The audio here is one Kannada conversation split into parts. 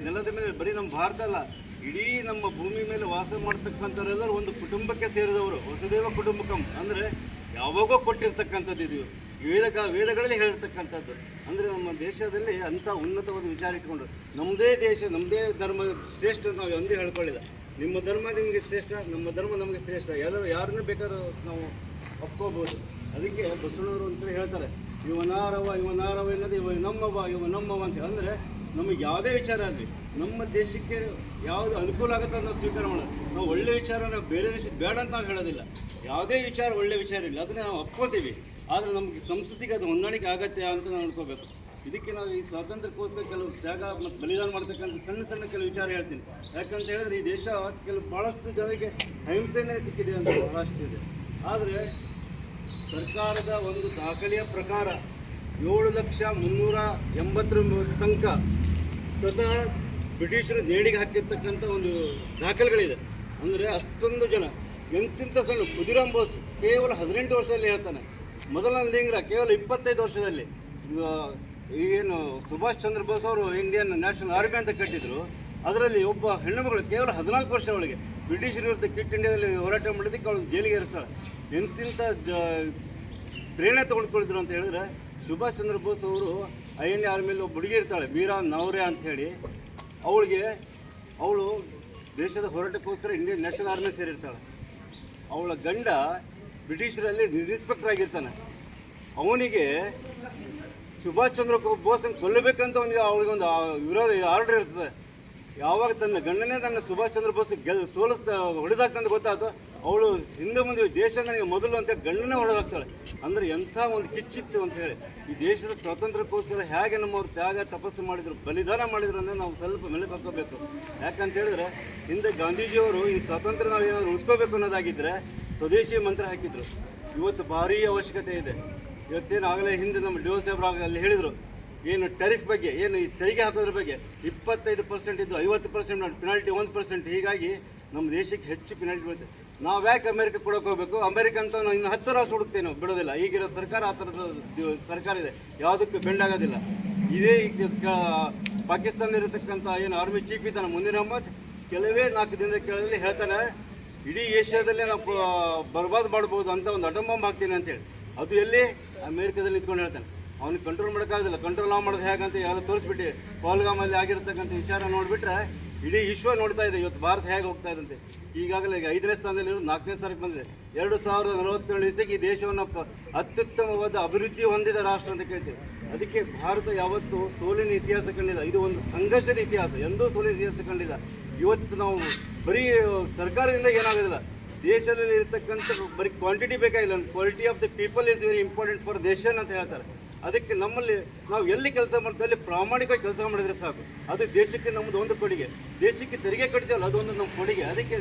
ನೆಲದ ಮೇಲೆ ಬರೀ ನಮ್ಮ ಭಾರತ ಅಲ್ಲ, ಇಡೀ ನಮ್ಮ ಭೂಮಿ ಮೇಲೆ ವಾಸ ಮಾಡ್ತಕ್ಕಂಥವರೆಲ್ಲರೂ ಒಂದು ಕುಟುಂಬಕ್ಕೆ ಸೇರಿದವರು. ವಸುದೇವ ಕುಟುಂಬಕಂ ಅಂದರೆ ಯಾವಾಗೋ ಕೊಟ್ಟಿರ್ತಕ್ಕಂಥದ್ದು ಇದು. ವೇದಗಳಲ್ಲಿ ಹೇಳಿರ್ತಕ್ಕಂಥದ್ದು. ಅಂದರೆ ನಮ್ಮ ದೇಶದಲ್ಲಿ ಅಂಥ ಉನ್ನತವಾದ ವಿಚಾರ ಇಟ್ಕೊಂಡು ನಮ್ಮದೇ ದೇಶ, ನಮ್ಮದೇ ಧರ್ಮ ಶ್ರೇಷ್ಠ ನಾವು ಒಂದೇ ಹೇಳ್ಕೊಳ್ಳಿಲ್ಲ. ನಿಮ್ಮ ಧರ್ಮ ನಿಮಗೆ ಶ್ರೇಷ್ಠ, ನಮ್ಮ ಧರ್ಮ ನಮಗೆ ಶ್ರೇಷ್ಠ, ಎಲ್ಲರೂ ಯಾರನ್ನೂ ಬೇಕಾದ್ರೂ ನಾವು ಒಪ್ಕೋಬೋದು. ಅದಕ್ಕೆ ಬಸವಣ್ಣವರು ಅಂತೇಳಿ ಹೇಳ್ತಾರೆ, ಇವನಾರವ ಎನ್ನೋದು ಇವ ನಮ್ಮವ ಅಂತ. ಅಂದರೆ ನಮಗೆ ಯಾವುದೇ ವಿಚಾರ ಆಗಲಿ, ನಮ್ಮ ದೇಶಕ್ಕೆ ಯಾವುದು ಅನುಕೂಲ ಆಗುತ್ತೆ ಅಂತ ನಾವು ಸ್ವೀಕಾರ ಮಾಡೋದು. ನಾವು ಒಳ್ಳೆ ವಿಚಾರ ನಾವು ಬೇರೆ ದೇಶಕ್ಕೆ ಬೇಡ ಅಂತ ನಾವು ಹೇಳೋದಿಲ್ಲ. ಯಾವುದೇ ವಿಚಾರ ಒಳ್ಳೆ ವಿಚಾರ ಇಲ್ಲ, ಅದನ್ನು ನಾವು ಒಪ್ಕೋತೀವಿ. ಆದರೆ ನಮಗೆ ಸಂಸ್ಕೃತಿಗೆ ಅದು ಹೊಂದಾಣಿಕೆ ಆಗತ್ತೆ ಅಂತ ನಾವು ಅನ್ಕೋಬೇಕು. ಇದಕ್ಕೆ ನಾವು ಈ ಸ್ವಾತಂತ್ರ್ಯಕ್ಕೋಸ್ಕರ ಕೆಲವು ತ್ಯಾಗ ಮತ್ತು ಬಲಿದಾನ ಮಾಡ್ತಕ್ಕಂಥ ಸಣ್ಣ ಕೆಲವು ವಿಚಾರ ಹೇಳ್ತೀನಿ. ಯಾಕಂತ ಹೇಳಿದ್ರೆ ಈ ದೇಶ ಭಾಳಷ್ಟು ಜನರಿಗೆ ಅಹಿಂಸೆನೇ ಸಿಕ್ಕಿದೆ ಅಂತ ಭಾಳಷ್ಟು ಇದೆ. ಆದರೆ ಸರ್ಕಾರದ ಒಂದು ದಾಖಲೆಯ ಪ್ರಕಾರ 7,380,000 ತನಕ ಸ್ವತಃ ಬ್ರಿಟಿಷರು ನೇಣಿಗೆ ಹಾಕಿರ್ತಕ್ಕಂಥ ಒಂದು ದಾಖಲೆಗಳಿದೆ. ಅಂದರೆ ಅಷ್ಟೊಂದು ಜನ ಎಂತಿಂಥ ಸಣ್ಣ ಖುದಿರಾಮ್ ಬೋಸ್ ಕೇವಲ 18 ವರ್ಷದಲ್ಲಿ ಹೇಳ್ತಾನೆ. ಮೊದಲನೇ ಲಿಂಗ್ರ ಕೇವಲ 25 ವರ್ಷದಲ್ಲಿ. ಏನು ಸುಭಾಷ್ ಚಂದ್ರ ಬೋಸ್ ಅವರು ಇಂಡಿಯನ್ ನ್ಯಾಷನಲ್ ಆರ್ಮಿ ಅಂತ ಕಟ್ಟಿದ್ರು. ಅದರಲ್ಲಿ ಒಬ್ಬ ಹೆಣ್ಣುಮಗಳು ಕೇವಲ 14 ವರ್ಷ ಅವಳಿಗೆ ಬ್ರಿಟಿಷರ ವಿರುದ್ಧ ಕ್ವಿಟ್ ಇಂಡಿಯಾದಲ್ಲಿ ಹೋರಾಟ ಮಾಡಿದ್ದಕ್ಕೆ ಅವಳು ಜೈಲಿಗೆ ಇರಿಸ್ತಾಳೆ. ಎಂತಿಂಥ ಪ್ರೇರಣೆ ತೊಗೊಂಡ್ಕೊಳಿದ್ರು ಅಂತ ಹೇಳಿದ್ರೆ, ಸುಭಾಷ್ ಚಂದ್ರ ಬೋಸ್ ಅವರು INA ಆರ್ಮಿಯಲ್ಲಿ ಒಬ್ಬ ಹುಡುಗಿ ಇರ್ತಾಳೆ, ಮೀರಾ ನವರೆ ಅಂತ ಹೇಳಿ. ಅವಳು ದೇಶದ ಹೋರಾಟಕ್ಕೋಸ್ಕರ ಇಂಡಿಯನ್ ನ್ಯಾಷನಲ್ ಆರ್ಮಿ ಸೇರಿರ್ತಾಳೆ. ಅವಳ ಗಂಡ ಬ್ರಿಟಿಷರಲ್ಲಿ ಇನ್ಸ್ಪೆಕ್ಟರ್ ಆಗಿರ್ತಾನೆ. ಅವನಿಗೆ ಸುಭಾಷ್ ಚಂದ್ರ ಬೋಸನ್ನು ಕೊಲ್ಲಬೇಕಂತ ಅವಳಿಗೊಂದು ವಿರೋಧ ಆರ್ಡರ್ ಇರ್ತದೆ. ಯಾವಾಗ ತನ್ನ ಗಂಡನೇ ತನ್ನ ಸುಭಾಷ್ ಚಂದ್ರ ಬೋಸ್ ಹೊಡೆದಾಗ್ತಂತ ಗೊತ್ತಾಯ್ತು, ಅವಳು ಹಿಂದೆ ಮುಂದೆ ದೇಶ ನನಗೆ ಮೊದಲು ಅಂತ ಗಂಡನೇ ಹೊಡೆದಾಗ್ತಾಳೆ. ಅಂದರೆ ಎಂಥ ಒಂದು ಕಿಚ್ಚಿತ್ತು ಅಂತ ಹೇಳಿ. ಈ ದೇಶದ ಸ್ವಾತಂತ್ರ್ಯಕ್ಕೋಸ್ಕರ ಹೇಗೆ ನಮ್ಮವ್ರು ತ್ಯಾಗ ತಪಸ್ಸು ಮಾಡಿದ್ರು, ಬಲಿದಾನ ಮಾಡಿದ್ರು ಅಂದರೆ ನಾವು ಸ್ವಲ್ಪ ಮೆಲುಕು ಹಾಕೋಬೇಕು. ಯಾಕಂತ ಹೇಳಿದ್ರೆ, ಹಿಂದೆ ಗಾಂಧೀಜಿಯವರು ಈ ಸ್ವಾತಂತ್ರ್ಯ ನಾವು ಏನಾದರೂ ಉಳಿಸ್ಕೋಬೇಕು ಅನ್ನೋದಾಗಿದ್ದರೆ ಸ್ವದೇಶಿ ಮಂತ್ರ ಹಾಕಿದ್ರು. ಇವತ್ತು ಭಾರೀ ಅವಶ್ಯಕತೆ ಇದೆ. ಇವತ್ತೇನು ಆಗಲೇ ಹಿಂದೆ ನಮ್ಮ ಡಿ.ಒ. ಸಾಹೇಬ್ರು ಅಲ್ಲಿ ಹೇಳಿದರು, ಏನು ಟೆರಿಫ್ ಬಗ್ಗೆ, ಏನು ಈ ತೆರಿಗೆ ಹಾಕೋದ್ರ ಬಗ್ಗೆ 25% ಇದ್ದು 50% ಪೆನಾಲ್ಟಿ 1%. ಹೀಗಾಗಿ ನಮ್ಮ ದೇಶಕ್ಕೆ ಹೆಚ್ಚು ಪೆನಾಲ್ಟಿ ಬೀಳುತ್ತೆ. ನಾವು ಯಾಕೆ ಅಮೆರಿಕ ಕೊಡೋಕೆ ಹೋಗಬೇಕು? ಅಮೆರಿಕ ಅಂತ ನಾವು ಇನ್ನು 10 ರಾಷ್ಟ್ರ ಹುಡುಕ್ತೇವೆ, ನಾವು ಬಿಡೋದಿಲ್ಲ. ಈಗಿರೋ ಸರ್ಕಾರ ಆ ಥರದ ಸರ್ಕಾರ ಇದೆ, ಯಾವುದಕ್ಕೂ ಬೆಂಡಾಗೋದಿಲ್ಲ. ಇದೇ ಪಾಕಿಸ್ತಾನದಲ್ಲಿರತಕ್ಕಂಥ ಏನು ಆರ್ಮಿ ಚೀಫ್ ಇದ್ದಾನೆ ಮುಂದಿನ ಅಹ್ಮದ್, ಕೆಲವೇ 4 ದಿನದ ಕೆಳದಲ್ಲಿ ಹೇಳ್ತಾನೆ, ಇಡೀ ಏಷ್ಯಾದಲ್ಲೇ ನಾವು ಬರ್ಬಾದ್ ಮಾಡ್ಬೋದು ಅಂತ ಒಂದು ಅಟಮ್ ಬಾಂಬ್ ಹಾಕ್ತೀನಿ ಅಂತೇಳಿ. ಅದು ಎಲ್ಲಿ? ಅಮೇರಿಕಾದಲ್ಲಿ ನಿಂತ್ಕೊಂಡು ಹೇಳ್ತಾನೆ. ಅವನಿಗೆ ಕಂಟ್ರೋಲ್ ಮಾಡೋಕ್ಕಾಗಲ್ಲ. ಕಂಟ್ರೋಲ್ ನಾವು ಮಾಡೋದು ಹೇಗಂತ ಯಾರು ತೋರಿಸ್ಬಿಟ್ಟು ಪಹಲ್ಗಾಮಲ್ಲಿ ಆಗಿರ್ತಕ್ಕಂಥ ವಿಚಾರ ನೋಡಿಬಿಟ್ರೆ ಇಡೀ ವಿಶ್ವ ನೋಡ್ತಾ ಇದೆ ಇವತ್ತು ಭಾರತ ಹೇಗೆ ಹೋಗ್ತಾ ಇದಂತೆ. ಈಗಾಗಲೇ 5ನೇ ಸ್ಥಾನದಲ್ಲಿರೋದು 4ನೇ ಸ್ಥಾನಕ್ಕೆ ಬಂದಿದೆ. 2047 ಇಸೆಗೆ ಈ ದೇಶವನ್ನು ಅತ್ಯುತ್ತಮವಾದ ಅಭಿವೃದ್ಧಿ ಹೊಂದಿದ ರಾಷ್ಟ್ರ ಅಂತ ಕೇಳ್ತೀವಿ. ಅದಕ್ಕೆ ಭಾರತ ಯಾವತ್ತೂ ಸೋಲಿನ ಇತಿಹಾಸ ಕಂಡಿಲ್ಲ. ಇದು ಒಂದು ಸಂಘರ್ಷದ ಇತಿಹಾಸ, ಎಂದೂ ಸೋಲಿನ ಇತಿಹಾಸ ಕಂಡಿಲ್ಲ. ಇವತ್ತು ನಾವು ಬರೀ ಸರ್ಕಾರದಿಂದ ಏನಾಗೋದಿಲ್ಲ, ದೇಶದಲ್ಲಿ ಇರತಕ್ಕಂಥ ಬರೀ ಕ್ವಾಂಟಿಟಿ ಬೇಕಾಗಿಲ್ಲ, quality of the people is very important for ದೇಶನ್ ಅಂತ ಹೇಳ್ತಾರೆ. ಅದಕ್ಕೆ ನಮ್ಮಲ್ಲಿ ನಾವು ಎಲ್ಲಿ ಕೆಲಸ ಮಾಡ್ತೀವಿ ಅಲ್ಲಿ ಪ್ರಾಮಾಣಿಕವಾಗಿ ಕೆಲಸ ಮಾಡಿದರೆ ಸಾಕು. ಅದು ದೇಶಕ್ಕೆ ನಮ್ಮದು ಒಂದು ಕೊಡುಗೆ. ದೇಶಕ್ಕೆ ತೆರಿಗೆ ಕಟ್ತೀವಲ್ಲ, ಅದೊಂದು ನಮ್ಮ ಕೊಡುಗೆ. ಅದಕ್ಕೆ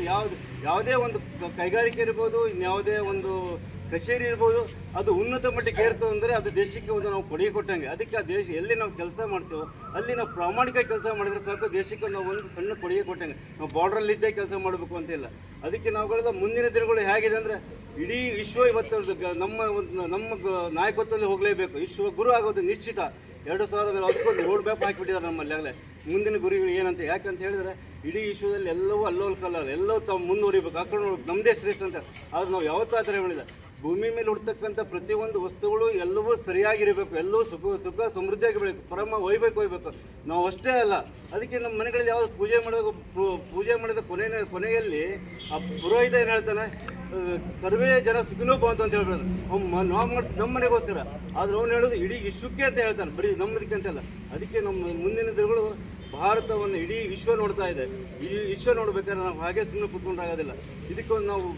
ಯಾವುದೇ ಒಂದು ಕೈಗಾರಿಕೆ ಇರ್ಬೋದು, ಇನ್ಯಾವುದೇ ಒಂದು ಕಚೇರಿ ಇರ್ಬೋದು, ಅದು ಉನ್ನತ ಮಟ್ಟಕ್ಕೆ ಏರ್ತದೆ ಅಂದರೆ ಅದು ದೇಶಕ್ಕೆ ಒಂದು ನಾವು ಕೊಡುಗೆ ಕೊಟ್ಟಂಗೆ. ಅದಕ್ಕೆ ಆ ದೇಶ ಎಲ್ಲಿ ನಾವು ಕೆಲಸ ಮಾಡ್ತೇವೋ ಅಲ್ಲಿ ನಾವು ಪ್ರಾಮಾಣಿಕವಾಗಿ ಕೆಲಸ ಮಾಡಿದರೆ ಸಾಕು. ದೇಶಕ್ಕೆ ನಾವು ಒಂದು ಸಣ್ಣ ಕೊಡುಗೆ ಕೊಟ್ಟಂಗೆ. ನಾವು ಬಾರ್ಡ್ರಲ್ಲಿದ್ದೇ ಕೆಲಸ ಮಾಡಬೇಕು ಅಂತಿಲ್ಲ. ಅದಕ್ಕೆ ನಾವುಗಳ ಮುಂದಿನ ದಿನಗಳು ಹೇಗಿದೆ ಅಂದರೆ, ಇಡೀ ವಿಶ್ವ ಇವತ್ತು ನಮ್ಮ ನಾಯಕತ್ವದಲ್ಲಿ ಹೋಗಲೇಬೇಕು. ವಿಶ್ವ ಗುರು ಆಗೋದು ನಿಶ್ಚಿತ. 2040 ರೋಡ್ ಮ್ಯಾಪ್ ಹಾಕಿಬಿಟ್ಟಿದ್ದಾರೆ ನಮ್ಮಲ್ಲಿ ಆಗಲೇ. ಮುಂದಿನ ಗುರಿಗಳು ಏನಂತ. ಯಾಕಂತ ಹೇಳಿದ್ರೆ ಇಡೀ ವಿಶ್ವದಲ್ಲಿ ಎಲ್ಲವೂ ಅಲ್ಲೋಲ್ಕಲ್ಲ, ಎಲ್ಲವೂ ತಾವು ಮುಂದುವರಿಬೇಕು, ಹಾಕೊಂಡು ನಮ್ಮದೇ ಶ್ರೇಷ್ಠ ಅಂತ. ಆದರೆ ನಾವು ಯಾವತ್ತೂ ಆ ಥರ ಹೇಳಿಲ್ಲ. ಭೂಮಿ ಮೇಲೆ ಹುಡ್ತಕ್ಕಂಥ ಪ್ರತಿಯೊಂದು ವಸ್ತುಗಳು ಎಲ್ಲವೂ ಸರಿಯಾಗಿರಬೇಕು, ಎಲ್ಲವೂ ಸುಖ ಸಮೃದ್ಧಿಯಾಗಿ ಬೆಳಬೇಕು, ಪರಮ ಒಯ್ಬೇಕು. ನಾವು ಅಷ್ಟೇ ಅಲ್ಲ, ಅದಕ್ಕೆ ನಮ್ಮ ಮನೆಗಳಲ್ಲಿ ಯಾವುದು ಪೂಜೆ ಮಾಡಿದ ಕೊನೆಯಲ್ಲಿ ಆ ಪುರೋಹಿತ ಏನು ಹೇಳ್ತಾನೆ, ಸರ್ವೇ ಜನ ಸುಖಿನೋ ಭವಂತು ಅಂತ ಹೇಳ್ತಾರೆ. ನಾವು ಮಾಡಿಸೋದು ನಮ್ಮ ಮನೆಗೋಸ್ಕರ, ಆದರೆ ಅವನು ಹೇಳೋದು ಇಡೀ ವಿಶ್ವಕ್ಕೆ ಅಂತ ಹೇಳ್ತಾನೆ, ಬರೀ ನಮ್ಮದಕ್ಕೆ ಅಂತಲ್ಲ. ಅದಕ್ಕೆ ನಮ್ಮ ಮುಂದಿನ ದಿನಗಳು ಭಾರತವನ್ನು ಇಡೀ ವಿಶ್ವ ನೋಡ್ತಾ ಇದೆ. ಈ ವಿಶ್ವ ನೋಡ್ಬೇಕಾದ್ರೆ ನಾವು ಹಾಗೆ ಸುಮ್ಮನೆ ಕೂತ್ಕೊಂಡಾಗೋದಿಲ್ಲ. ಇದಕ್ಕೊಂದು ನಾವು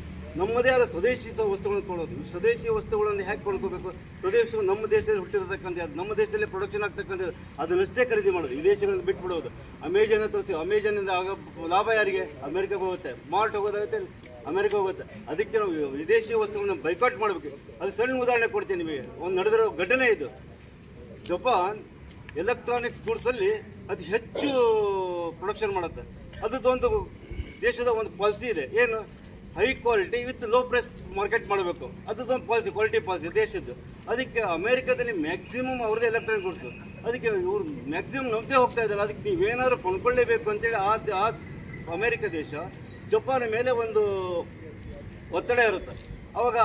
ನಮ್ಮದೇ ಆದ ಸ್ವದೇಶಿ ವಸ್ತುಗಳನ್ನು ಕೊಳ್ಳೋದು. ಸ್ವದೇಶಿ ವಸ್ತುಗಳನ್ನು ಹೇಗೆ ಕೊಂಡ್ಕೋಬೇಕು? ಸ್ವದೇಶವು ನಮ್ಮ ದೇಶದಲ್ಲಿ ಹುಟ್ಟಿರತಕ್ಕಂಥ, ನಮ್ಮ ದೇಶದಲ್ಲಿ ಪ್ರೊಡಕ್ಷನ್ ಆಗ್ತಕ್ಕಂಥದ್ದು, ಅದನ್ನಷ್ಟೇ ಖರೀದಿ ಮಾಡೋದು. ವಿದೇಶಗಳನ್ನು ಬಿಟ್ಬಿಡೋದು. ಅಮೆಜಾನ್ ತೋರಿಸಿ, ಅಮೆಜಾನಿಂದ ಆಗ ಲಾಭ ಯಾರಿಗೆ? ಅಮೆರಿಕಾಗೆ ಹೋಗುತ್ತೆ. ಮಾರ್ಟ್ ಹೋಗೋದಾಗುತ್ತೆ, ಅಮೆರಿಕ ಹೋಗುತ್ತೆ. ಅದಕ್ಕೆ ನಾವು ವಿದೇಶಿ ವಸ್ತುಗಳನ್ನ ಬೈಕಾಟ್ ಮಾಡಬೇಕು. ಅದು ಸಣ್ಣ ಉದಾಹರಣೆ ಕೊಡ್ತೀನಿ ನಿಮಗೆ. ಒಂದು ನಡೆದಿರೋ ಘಟನೆ ಇದು. ಜಪಾನ್ ಎಲೆಕ್ಟ್ರಾನಿಕ್ ಗೂಡ್ಸಲ್ಲಿ ಅತಿ ಹೆಚ್ಚು ಪ್ರೊಡಕ್ಷನ್ ಮಾಡುತ್ತೆ. ಅದೊಂದು ದೇಶದ ಒಂದು ಪಾಲಿಸಿ ಇದೆ, ಏನು? High quality with low price market ಮಾಡಬೇಕು. ಅದೊಂದು ಪಾಲಿಸಿ, ಕ್ವಾಲಿಟಿ ಪಾಲಿಸಿ ದೇಶದ್ದು. ಅದಕ್ಕೆ ಅಮೆರಿಕದಲ್ಲಿ ಮ್ಯಾಕ್ಸಿಮಮ್ ಅವ್ರದ್ದೇ ಎಲೆಕ್ಟ್ರಾನಿಕ್ ಗೂಡ್ಸು. ಅದಕ್ಕೆ ಇವ್ರು ಮ್ಯಾಕ್ಸಿಮಮ್ ನಂಬದೇ ಹೋಗ್ತಾ ಇದ್ದಾರೆ. ಅದಕ್ಕೆ ನೀವೇನಾದ್ರು ಕೊಂಡ್ಕೊಳ್ಳೇಬೇಕು ಅಂತೇಳಿ ಆ ಅಮೇರಿಕ ದೇಶ ಜಪಾನ್ ಮೇಲೆ ಒಂದು ಒತ್ತಡ ಇರುತ್ತೆ. ಅವಾಗ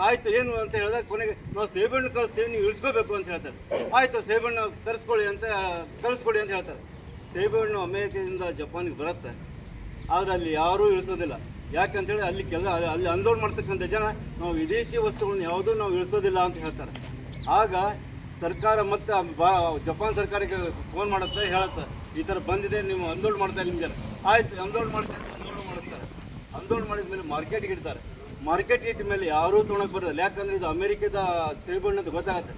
ಆಯ್ತು ಏನು ಅಂತ ಹೇಳಿದಾಗ ಕೊನೆಗೆ ನಾವು ಸೇಬೆಹಣ್ಣು ಕಳಿಸ್ತೀವಿ, ನೀವು ಇಳಿಸ್ಕೋಬೇಕು ಅಂತ ಹೇಳ್ತಾರೆ. ಆಯ್ತು ಸೇಬೆಹಣ್ಣು ಕಳಿಸ್ಕೊಡಿ ಅಂತ ಹೇಳ್ತಾರೆ. ಸೇಬೆಹಣ್ಣು ಅಮೇರಿಕದಿಂದ ಜಪಾನಿಗೆ ಬರುತ್ತೆ, ಆದರೆ ಅಲ್ಲಿ ಯಾರೂ ಇಳಿಸೋದಿಲ್ಲ. ಯಾಕಂತೇಳಿ ಅಲ್ಲಿ ಆಂದೋಲನ ಮಾಡ್ತಕ್ಕಂಥ ಜನ ನಾವು ವಿದೇಶಿ ವಸ್ತುಗಳನ್ನ ಯಾವುದೂ ನಾವು ಇಳಿಸೋದಿಲ್ಲ ಅಂತ ಹೇಳ್ತಾರೆ. ಆಗ ಸರ್ಕಾರ ಮತ್ತೆ ಜಪಾನ್ ಸರ್ಕಾರಕ್ಕೆ ಫೋನ್ ಮಾಡುತ್ತೆ, ಹೇಳುತ್ತೆ ಈ ಥರ ಬಂದಿದೆ, ನೀವು ಆಂದೋಲನ ಮಾಡ್ತಾ ನಿಮ್ಗೆ. ಆಯ್ತು ಆಂದೋಲನ ಮಾಡಿಸ್ತಾರೆ. ಆಂದೋಲನ ಮಾಡಿದ ಮೇಲೆ ಮಾರ್ಕೆಟ್ಗೆ ಇಡ್ತಾರೆ. ಮಾರ್ಕೆಟ್ ಇಟ್ಟ ಮೇಲೆ ಯಾರೂ ತೊಗೊಳಕ್ಕೆ ಬರೋದಿಲ್ಲ. ಯಾಕಂದರೆ ಇದು ಅಮೆರಿಕದ ಸೇಬಣ್ಣದ ಗೊತ್ತಾಗುತ್ತೆ.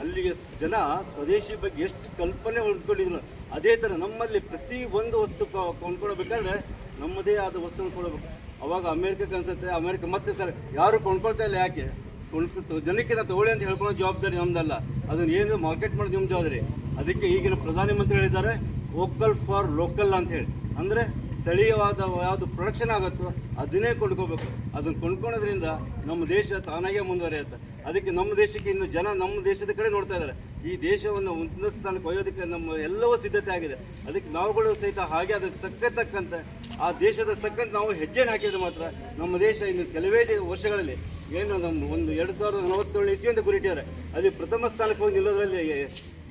ಅಲ್ಲಿಗೆ ಜನ ಸ್ವದೇಶಿ ಬಗ್ಗೆ ಎಷ್ಟು ಕಲ್ಪನೆ ಹೊಂದ್ಕೊಂಡಿದ್ರು. ಅದೇ ಥರ ನಮ್ಮಲ್ಲಿ ಪ್ರತಿ ಒಂದು ವಸ್ತು ಕೊಂಡ್ಕೊಳ್ಬೇಕಾದ್ರೆ ನಮ್ಮದೇ ಆದ ವಸ್ತುವನ್ನು ಕೊಡಬೇಕು. ಅವಾಗ ಅಮೇರಿಕಕ್ಕೆ ಅನ್ಸುತ್ತೆ, ಅಮೇರಿಕ ಮತ್ತೆ ಸರ್ ಯಾರು ಕೊಂಡ್ಕೊಳ್ತಾ ಇಲ್ಲ, ಯಾಕೆ ಜನಕ್ಕೆ ತಗೊಳ್ಳಿ ಅಂತ ಹೇಳ್ಕೊಳ್ಳೋ ಜವಾಬ್ದಾರಿ ನಮ್ದಲ್ಲ, ಅದನ್ನ ಏನು ಮಾರ್ಕೆಟ್ ಮಾಡೋದು ನಿಮ್ಮ ಜವಾಬ್ದಾರಿ. ಅದಕ್ಕೆ ಈಗಿನ ಪ್ರಧಾನಮಂತ್ರಿ ಹೇಳಿದ್ದಾರೆ ವೋಕಲ್ ಫಾರ್ ಲೋಕಲ್ ಅಂತ ಹೇಳಿ. ಅಂದರೆ ಸ್ಥಳೀಯವಾದ ಯಾವುದು ಪ್ರೊಡಕ್ಷನ್ ಆಗುತ್ತೋ ಅದನ್ನೇ ಕೊಂಡ್ಕೋಬೇಕು. ಅದನ್ನು ಕೊಂಡ್ಕೊಳ್ಳೋದ್ರಿಂದ ನಮ್ಮ ದೇಶ ತಾನಾಗೇ ಮುಂದುವರಿಯುತ್ತೆ. ಅದಕ್ಕೆ ನಮ್ಮ ದೇಶಕ್ಕೆ ಇನ್ನು ಜನ ನಮ್ಮ ದೇಶದ ಕಡೆ ನೋಡ್ತಾ ಇದ್ದಾರೆ. ಈ ದೇಶವನ್ನು ಉನ್ನತ ಸ್ಥಾನಕ್ಕೆ ಒಯ್ಯೋದಕ್ಕೆ ನಮ್ಮ ಎಲ್ಲವೂ ಸಿದ್ಧತೆ ಆಗಿದೆ. ಅದಕ್ಕೆ ನಾವುಗಳು ಸಹಿತ ಹಾಗೆ ಅದಕ್ಕೆ ತಕ್ಕಂತೆ ಆ ದೇಶದ ತಕ್ಕಂತೆ ನಾವು ಹೆಜ್ಜೆನ ಹಾಕಿದ್ರೆ ಮಾತ್ರ ನಮ್ಮ ದೇಶ ಇನ್ನು ಕೆಲವೇ ವರ್ಷಗಳಲ್ಲಿ ಏನು ನಮ್ಮ ಒಂದು 2047 ಇಸ್ವಿ ಅಂತ ಗುರಿಟ್ಟಿದ್ದಾರೆ, ಅಲ್ಲಿ ಪ್ರಥಮ ಸ್ಥಾನಕ್ಕೆ ಹೋಗಿ ನಿಲ್ಲೋದ್ರಲ್ಲಿ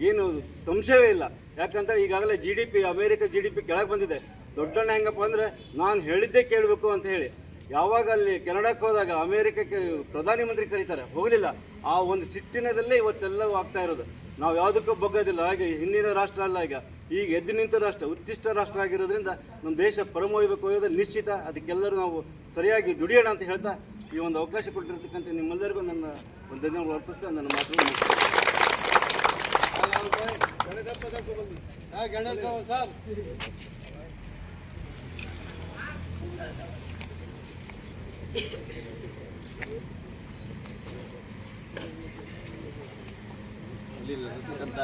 ಏನು ಸಂಶಯವೇ ಇಲ್ಲ. ಯಾಕಂತ ಈಗಾಗಲೇ GDP ಅಮೇರಿಕ GDP ಕೆಳಗೆ ಬಂದಿದೆ. ದೊಡ್ಡಣ್ಣ ಹೆಂಗಪ್ಪ ಅಂದರೆ ನಾನು ಹೇಳಿದ್ದೇ ಕೇಳಬೇಕು ಅಂತ ಹೇಳಿ. ಯಾವಾಗ ಅಲ್ಲಿ ಕೆನಡಾಕ್ಕೆ ಹೋದಾಗ ಅಮೇರಿಕಕ್ಕೆ ಪ್ರಧಾನಮಂತ್ರಿ ಕರೀತಾರೆ, ಹೋಗಲಿಲ್ಲ. ಆ ಒಂದು ಸಿಟ್ಟಿನದಲ್ಲೇ ಇವತ್ತೆಲ್ಲವೂ ಆಗ್ತಾ ಇರೋದು. ನಾವು ಯಾವುದಕ್ಕೂ ಬಗ್ಗೋದಿಲ್ಲ. ಹಾಗೆ ಹಿಂದಿನ ರಾಷ್ಟ್ರ ಅಲ್ಲ, ಈಗ ಎದ್ದು ನಿಂತ ರಾಷ್ಟ್ರ, ಉಚ್ಚಿಷ್ಟ ರಾಷ್ಟ್ರ ಆಗಿರೋದ್ರಿಂದ ನಮ್ಮ ದೇಶ ಪರಮೊಯ್ಯಬೇಕು ಹೋಗೋದು ನಿಶ್ಚಿತ. ಅದಕ್ಕೆಲ್ಲರೂ ನಾವು ಸರಿಯಾಗಿ ದುಡಿಯೋಣ ಅಂತ ಹೇಳ್ತಾ ಈ ಒಂದು ಅವಕಾಶ ಕೊಟ್ಟಿರ್ತಕ್ಕಂಥ ನಿಮ್ಮೆಲ್ಲರಿಗೂ ನನ್ನ ಒಂದು ಧನ್ಯವಾದ ಅರ್ಪಿಸ್ತಾ ನನ್ನ ಮಾತನ್ನು ಇಲ್ಲಿರತಕ್ಕಂಥ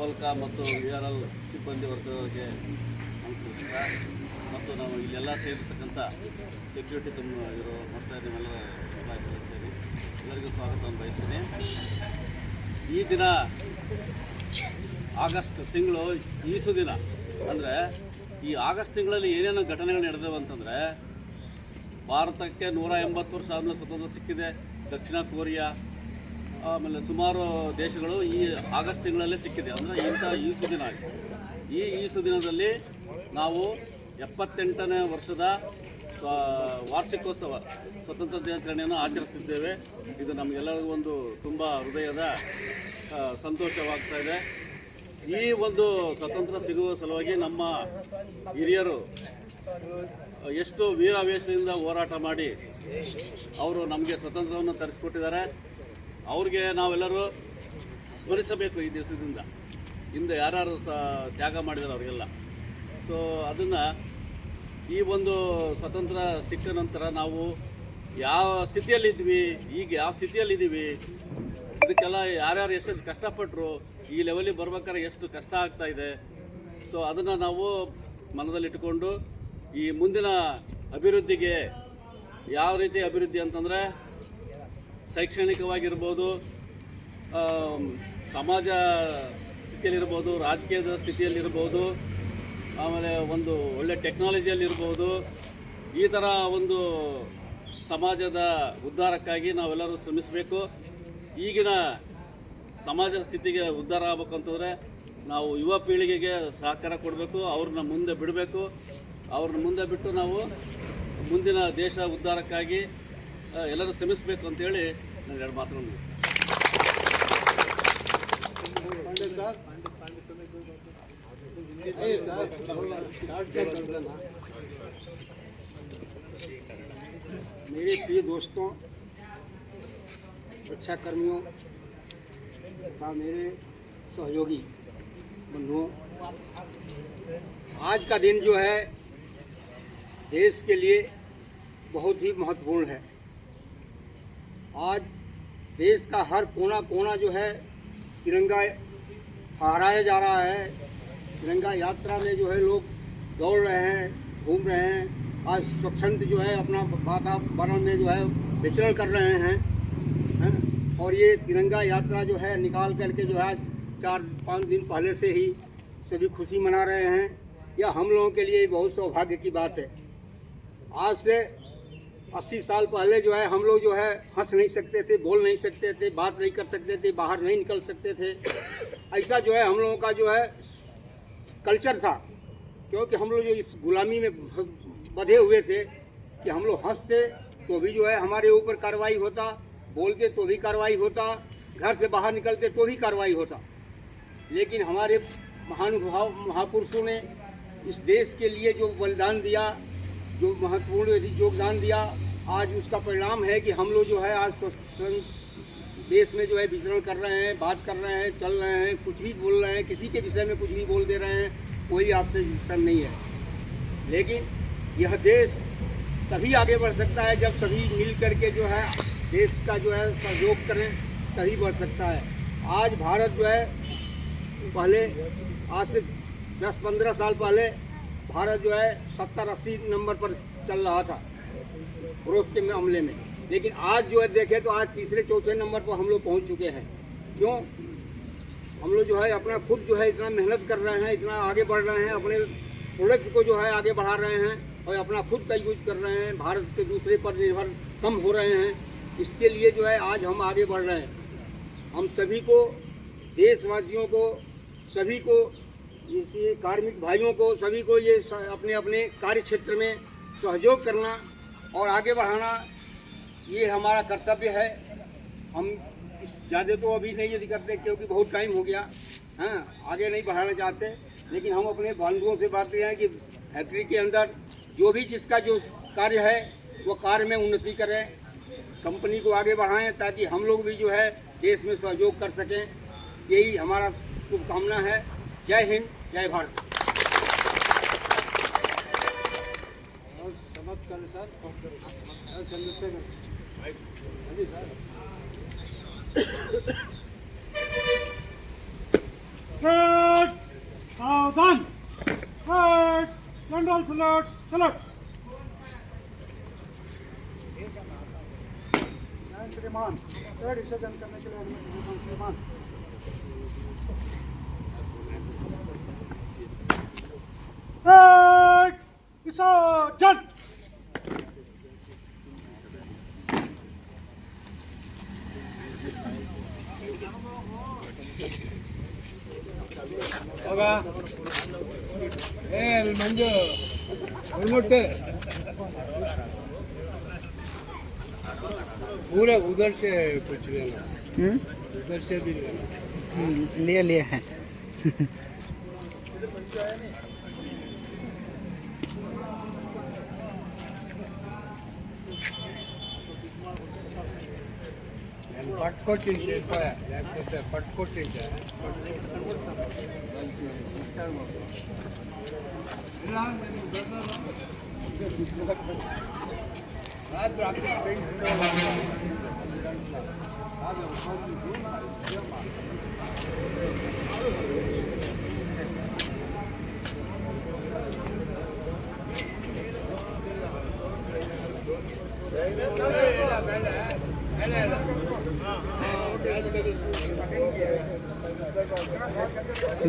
ಓಲ್ಕಾ ಮತ್ತು VRL ಸಿಬ್ಬಂದಿ ವರ್ಗದವರಿಗೆ ನಮಸ್ಕಾರ. ಮತ್ತು ನಾವು ಇಲ್ಲೆಲ್ಲ ಸೇರಿರ್ತಕ್ಕಂಥ ಸೆಕ್ಯೂರಿಟಿ ಇರೋ ಮತ್ತು ನಿಮ್ಮೆಲ್ಲರ ಸದಸ್ಯರು ಎಲ್ಲರಿಗೂ ಸ್ವಾಗತವನ್ನು ಬಯಸ್ತೀನಿ. ಈ ದಿನ ಆಗಸ್ಟ್ ತಿಂಗಳು ಈಸು ದಿನ. ಅಂದರೆ ಈ ಆಗಸ್ಟ್ ತಿಂಗಳಲ್ಲಿ ಏನೇನು ಘಟನೆಗಳು ನಡೆದವು ಅಂತಂದರೆ, ಭಾರತಕ್ಕೆ 180 ವರ್ಷ ಆದಮೇಲೆ ಸ್ವತಂತ್ರ ಸಿಕ್ಕಿದೆ. ದಕ್ಷಿಣ ಕೊರಿಯಾ ಆಮೇಲೆ ಸುಮಾರು ದೇಶಗಳು ಈ ಆಗಸ್ಟ್ ತಿಂಗಳಲ್ಲೇ ಸಿಕ್ಕಿದೆ. ಅಂದರೆ ಇಂಥ ಈಸು ದಿನ ಆಗಿದೆ. ಈ ಈಸು ದಿನದಲ್ಲಿ ನಾವು 78ನೇ ವರ್ಷದ ವಾರ್ಷಿಕೋತ್ಸವ ಸ್ವತಂತ್ರ ದಿನಾಚರಣೆಯನ್ನು ಆಚರಿಸ್ತಿದ್ದೇವೆ. ಇದು ನಮಗೆಲ್ಲರಿಗೂ ಒಂದು ತುಂಬ ಹೃದಯದ ಸಂತೋಷವಾಗ್ತಾ ಇದೆ. ಈ ಒಂದು ಸ್ವತಂತ್ರ ಸಿಗುವ ಸಲುವಾಗಿ ನಮ್ಮ ಹಿರಿಯರು ಎಷ್ಟು ವೀರಾವೇಶದಿಂದ ಹೋರಾಟ ಮಾಡಿ ಅವರು ನಮಗೆ ಸ್ವತಂತ್ರವನ್ನು ತರಿಸಿಕೊಟ್ಟಿದ್ದಾರೆ. ಅವ್ರಿಗೆ ನಾವೆಲ್ಲರೂ ಸ್ಮರಿಸಬೇಕು ಈ ದಿವಸದಿಂದ. ಹಿಂದೆ ಯಾರ್ಯಾರು ತ್ಯಾಗ ಮಾಡಿದ್ದಾರೆ ಅವರಿಗೆಲ್ಲ. ಸೊ ಅದನ್ನು ಈ ಒಂದು ಸ್ವತಂತ್ರ ಸಿಕ್ಕ ನಂತರ ನಾವು ಯಾವ ಸ್ಥಿತಿಯಲ್ಲಿದ್ವಿ, ಈಗ ಯಾವ ಸ್ಥಿತಿಯಲ್ಲಿದ್ದೀವಿ, ಇದಕ್ಕೆಲ್ಲ ಯಾರ್ಯಾರು ಎಷ್ಟೆಷ್ಟು ಕಷ್ಟಪಟ್ಟರು, ಈ ಲೆವೆಲಿಗೆ ಬರ್ಬೇಕಾದ್ರೆ ಎಷ್ಟು ಕಷ್ಟ ಆಗ್ತಾ ಇದೆ. ಸೊ ಅದನ್ನು ನಾವು ಮನದಲ್ಲಿಟ್ಟುಕೊಂಡು ಈ ಮುಂದಿನ ಅಭಿವೃದ್ಧಿಗೆ ಯಾವ ರೀತಿ ಅಭಿವೃದ್ಧಿ ಅಂತಂದರೆ ಶೈಕ್ಷಣಿಕವಾಗಿರ್ಬೋದು, ಸಮಾಜ ಸ್ಥಿತಿಯಲ್ಲಿರ್ಬೋದು, ರಾಜಕೀಯದ ಸ್ಥಿತಿಯಲ್ಲಿರ್ಬೋದು, ಆಮೇಲೆ ಒಂದು ಒಳ್ಳೆ ಟೆಕ್ನಾಲಜಿಯಲ್ಲಿರ್ಬೋದು, ಈ ಥರ ಒಂದು ಸಮಾಜದ ಉದ್ಧಾರಕ್ಕಾಗಿ ನಾವೆಲ್ಲರೂ ಶ್ರಮಿಸಬೇಕು. ಈಗಿನ ಸಮಾಜ ಸ್ಥಿತಿಗೆ ಉದ್ಧಾರ ಆಗಬೇಕು ಅಂತಂದರೆ ನಾವು ಯುವ ಪೀಳಿಗೆಗೆ ಸಹಕಾರ ಕೊಡಬೇಕು. ಅವ್ರನ್ನ ಮುಂದೆ ಬಿಡಬೇಕು. ಅವ್ರನ್ನ ಮುಂದೆ ಬಿಟ್ಟು ನಾವು ಮುಂದಿನ ದೇಶ ಉದ್ಧಾರಕ್ಕಾಗಿ ಎಲ್ಲರೂ ಶ್ರಮಿಸಬೇಕು ಅಂತೇಳಿ ನಾನು ಎರಡು ಮಾತನ್ನು ಮುಗಿಸ್ತೀನಿ. मेरे प्रिय दोस्तों, रक्षा कर्मियों तथा मेरे सहयोगी बंधुओं, आज का दिन जो है देश के लिए बहुत ही महत्वपूर्ण है। आज देश का हर कोना कोना जो है तिरंगा फहराया जा रहा है। तिरंगा यात्रा में जो है लोग दौड़ रहे हैं, घूम रहे हैं। आज स्वच्छंद जो है अपना वातावरण में जो है विचरण कर रहे हैं, और ये तिरंगा यात्रा जो है निकाल करके जो है 4-5 दिन पहले से ही सभी खुशी मना रहे हैं। यह हम लोगों के लिए बहुत सौभाग्य की बात है। आज से 80 साल पहले जो है हम लोग जो है हंस नहीं सकते थे, बोल नहीं सकते थे, बात नहीं कर सकते थे, बाहर नहीं निकल सकते थे। ऐसा जो है हम लोगों का जो है कल्चर था, क्योंकि हम लोग जो इस गुलामी में बंधे हुए थे कि हम लोग हंसते तो भी जो है हमारे ऊपर कार्रवाई होता, बोलते तो भी कार्रवाई होता, घर से बाहर निकलते तो भी कार्रवाई होता। लेकिन हमारे महानुभाव महापुरुषों ने इस देश के लिए जो बलिदान दिया, जो महत्वपूर्ण योगदान दिया, आज उसका परिणाम है कि हम लोग जो है आज देश में जो है विचरण कर रहे हैं, बात कर रहे हैं, चल रहे हैं, कुछ भी बोल रहे हैं, किसी के विषय में कुछ भी बोल दे रहे हैं, कोई आपसे विचरण नहीं है। लेकिन यह देश तभी आगे बढ़ सकता है जब सभी मिल करके जो है देश का जो है सहयोग करें, तभी बढ़ सकता है। आज भारत जो है पहले आज से 10-15 साल पहले भारत जो है 70-80 नंबर पर चल रहा था ग्रोथ के मामले में, लेकिन आज जो है देखें तो आज 3-4 नंबर पर हम लोग पहुंच चुके हैं। क्यों? हम लोग जो है अपना खुद जो है इतना मेहनत कर रहे हैं, इतना आगे बढ़ रहे हैं, अपने प्रोडक्ट को जो है आगे बढ़ा रहे हैं और अपना खुद का यूज कर रहे हैं, भारत के दूसरे पर निर्भर कम हो रहे हैं। इसके लिए जो है आज हम आगे बढ़ रहे हैं। हम सभी को, देशवासियों को, सभी को, इसी कार्मिक भाइयों को, सभी को ये अपने अपने कार्य क्षेत्र में सहयोग करना और आगे बढ़ाना ये हमारा कर्तव्य है। हम इस ज़्यादा तो अभी नहीं यदि करते क्योंकि बहुत टाइम हो गया, हाँ, आगे नहीं बढ़ाना चाहते। लेकिन हम अपने बंधुओं से बात करें कि फैक्ट्री के अंदर जो भी जिसका जो कार्य है वो कार्य में उन्नति करें, कंपनी को आगे बढ़ाएं, ताकि हम लोग भी जो है देश में सहयोग कर सकें। यही हमारा शुभकामना है। जय हिंद, जय भारत। सावधान, जनरल सलट, सलट। श्रीमान विसर्जन करने के लिए श्रीमान विसर्जन। होगा मंजू उड़मुड़ते पूरा उधर से कुछ लेना, उधर से भी लेना, लिए हैं। ಪಟ್ಕೊಟ್ಟಿದ್ದೆ ಪಟ್ಕೊಟ್ಟಿದ್ದೆ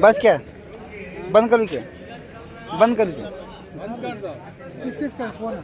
बस क्या बंद करूँ क्या? बंद करूँ क्या? बंद कर दो। किस किस का फोन है?